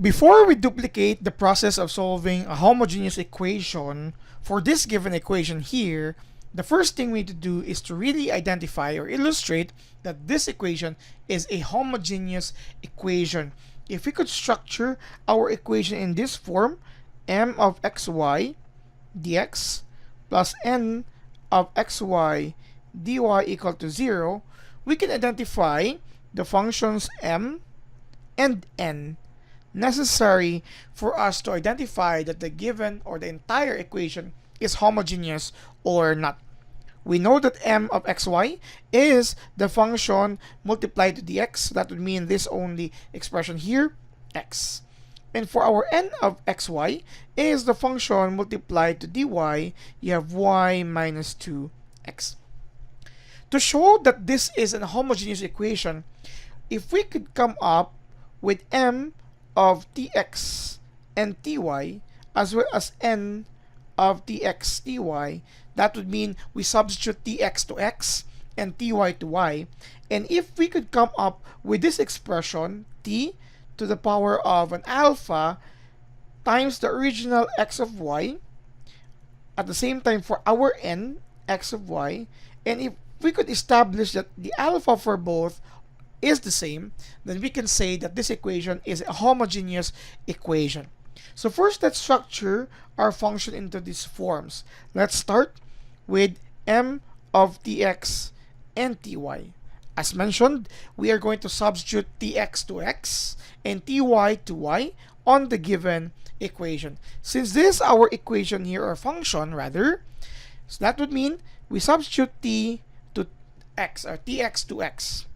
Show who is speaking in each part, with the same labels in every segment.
Speaker 1: Before we duplicate the process of solving a homogeneous equation for this given equation here, the first thing we need to do is to really identify or illustrate that this equation is a homogeneous equation. If we could structure our equation in this form, m of xy dx plus n of xy dy equal to 0, we can identify the functions m and n necessary for us to identify that the given or the entire equation is homogeneous or not. We know that m of xy is the function multiplied to dx. That would mean this only expression here, x. And for our n of xy is the function multiplied to dy. You have y minus 2x. To show that this is a homogeneous equation, if we could come up with m of tx and ty as well as n of tx ty, that would mean we substitute tx to x and ty to y. And if we could come up with this expression, t to the power of an alpha times the original x of y, at the same time for our n, x of y, and if we could establish that the alpha for both is the same, then we can say that this equation is a homogeneous equation. So first, let's structure our function into these forms. Let's start with m of tx and ty. As mentioned, we are going to substitute tx to x and ty to y on the given equation. Since this is our equation here, or function rather, so that would mean we substitute t to x, or tx to x.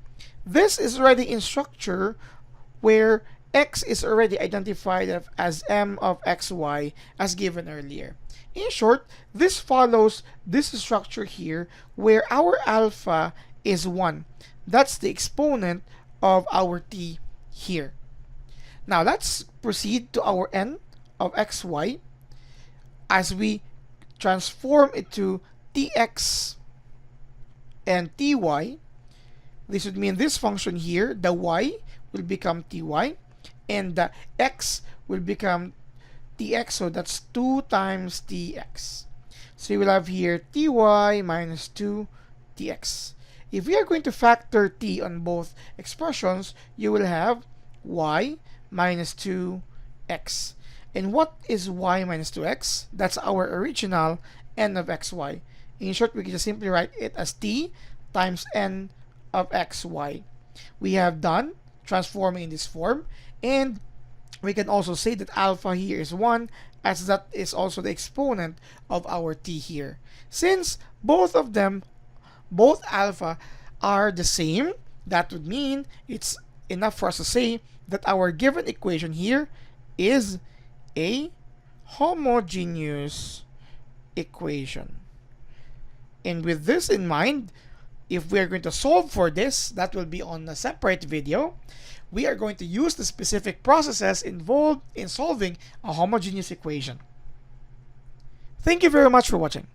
Speaker 1: This is already in structure where x is already identified as m of xy as given earlier. In short, this follows this structure here where our alpha is 1. That's the exponent of our t here. Now let's proceed to our n of xy as we transform it to tx and ty. This would mean this function here, the y will become ty, and the x will become tx, so that's 2 times tx. So you will have here ty minus 2tx. If we are going to factor t on both expressions, you will have y minus 2x. And what is y minus 2x? That's our original n of xy. In short, we can just simply write it as t times n of xy. We have done transforming in this form, and we can also say that alpha here is 1, as that is also the exponent of our t here. Since both of them, both alpha are the same, that would mean it's enough for us to say that our given equation here is a homogeneous equation. And with this in mind, if we are going to solve for this, that will be on a separate video. We are going to use the specific processes involved in solving a homogeneous equation. Thank you very much for watching.